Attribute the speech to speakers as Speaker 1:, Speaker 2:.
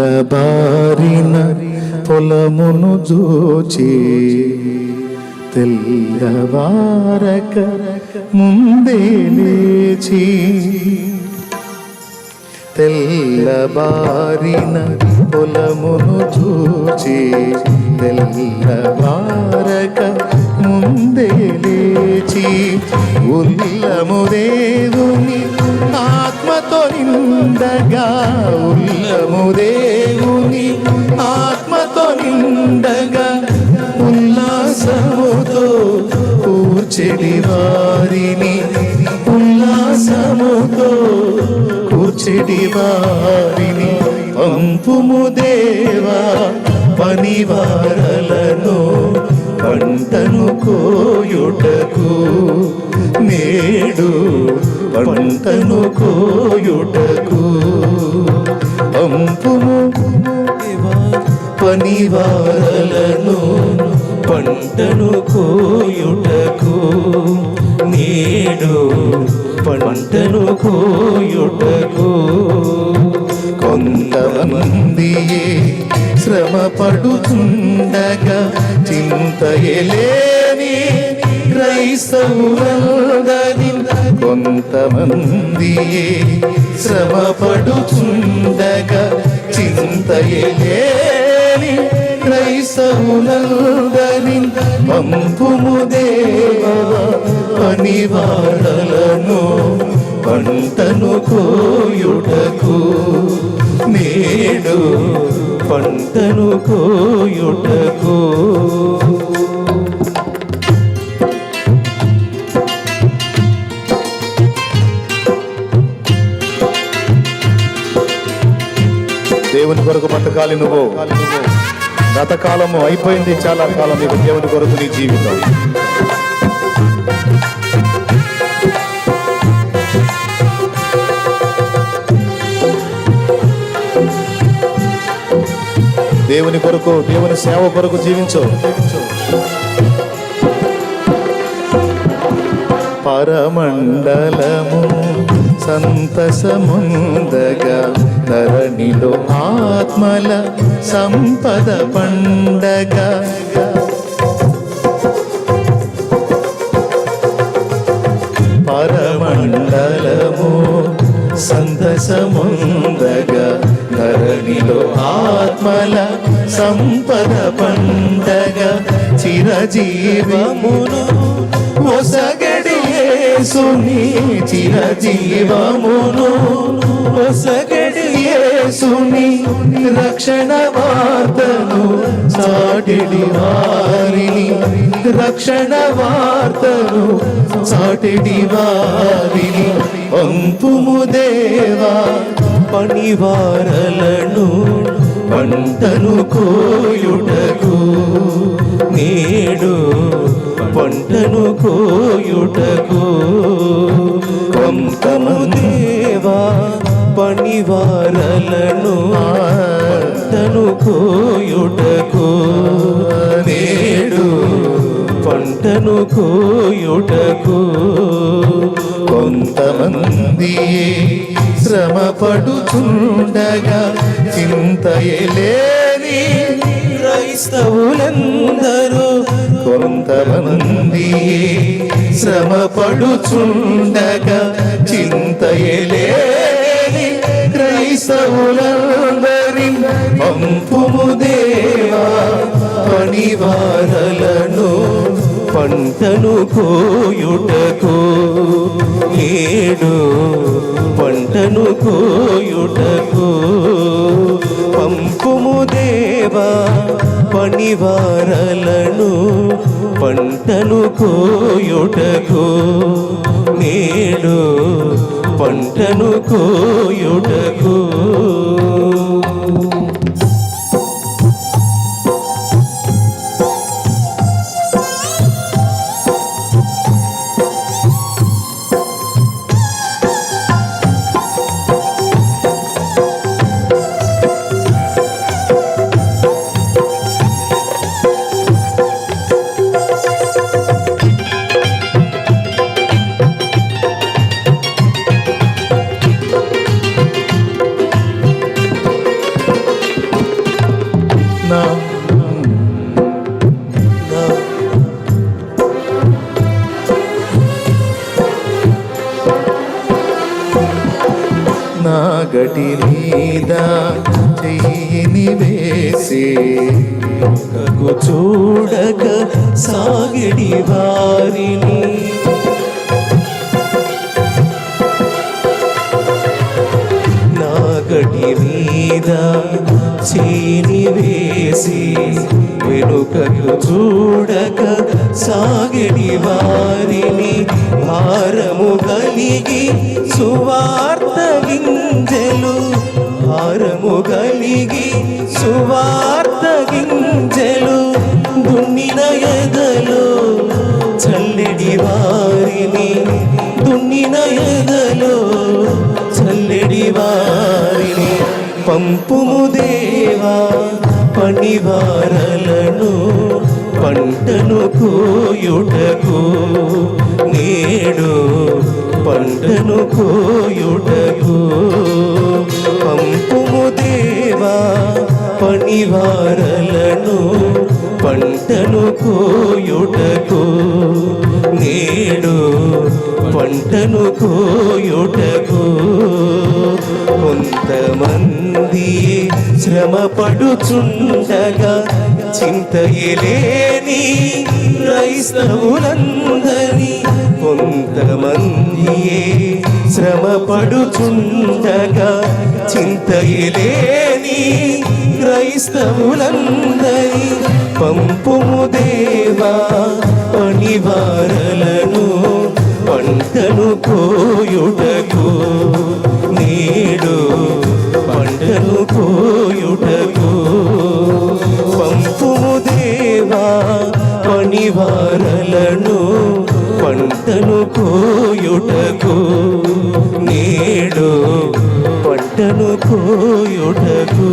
Speaker 1: తెల్లబారిన పొలమును జూచి తెల్లవారక ముందే లేచి తెల్లబారిన పొలమును చూచి తెల్లవారక ముందే లేచి ఉల్లము దేవుని ఆత్మతో నిండగా ఉల్లము దేవుని ఆత్మతో నిండగా ఉల్లాసముతో కూర్చెడి వారిని ఉల్లాసముతో కూర్చెడి వారిని పంపుము దేవా పనివారలను పంటను కోయుటకు నేడు పంటను కోయుటకు పంపుము దేవా పనివారలను పంటను కోయుటకు నేడు పంటను కోయుటకు కొంతమందియే శ్రమ పడుతుండగా చింతయలేని క్రైస్తవులందరి కొంతమందియే శ్రమ పడుతుండగా చింతయలేని క్రైస్తవులందరి పంపుము దేవా పనివారలను పంటను కోయుటకు నేడు పంటను కోయుటకు దేవుని కొరకు బతకాలి నువ్వు. గతకాలము అయిపోయింది, చాలా కాలం నీకు దేవుని కొరకు నీ జీవితం. దేవుని కొరకు, దేవుని సేవ కొరకు జీవించు. పరమండలము సంతసముందగా ధరణిలో ఆత్మల సంపద పండగ పరమండలము సంతసముందగా ధరణిలో ఆత్మల సంపద పండగ చిరజీవమును ఒసగడి యేసుని చిరజీవమును ఒసగడి యేసుని రక్షణ వార్తను చాటిడి వారిని రక్షణ వార్తను చాటిడి వారిని పంపుము దేవా పనివారలను పంటను కోయుటకు నేడు పంటను కోయుటకు పంపుము దేవా పనివారలను పంటను కోయుటకు నేడు పంటను కోయుటకు కొంతమంది శ్రమ పడుతుండగా చింతయలేని క్రైస్తవులందరూ కొంతమంది శ్రమ పడుతుండగా చింతయలేని క్రైస్తవులందరి పంపుము దేవా పనివారలను పంటను కోయుటకు నేడు పంటను కోయుటకు పంపుము దేవా పనివారలను పంటను కోయుటకు నేడు పంటను కోయుటకు నా గటి మీద చెయ్యిని వేసి
Speaker 2: కకు చూడక సాగిడి వారిని నా గటి మీద చేని వేసి వెనుకకు చూడక సాగిడి వారిని భారము కలిగి సువార్త గింజలు భారము కలిగి సువార్త గింజలు దున్నిన ఎదలో చల్లెడి వారిని దున్నిన ఎదలో చల్లెడి వారిని పంపుము దేవా పనివారలను పంటను కోయుటకు నేడు పంటను కోయుటకు పంపుము దేవా పనివారలను పంటను కోయుటకు నేడు పంటను కోయుటకు కొంతమంది శ్రమ పడుచుండగా చింతయలేని క్రైస్తవులందరి కొంతమంది శ్రమ పడుచుండగా చింతయలేని క్రైస్తవులందరి పంపుము దేవా పనివారలను పంటను కోయుటకు నేడు పంటను కోయుటకు పంపుము దేవా పనివారలను పంటను కోయుటకు నేడు పంటను కోయుటకు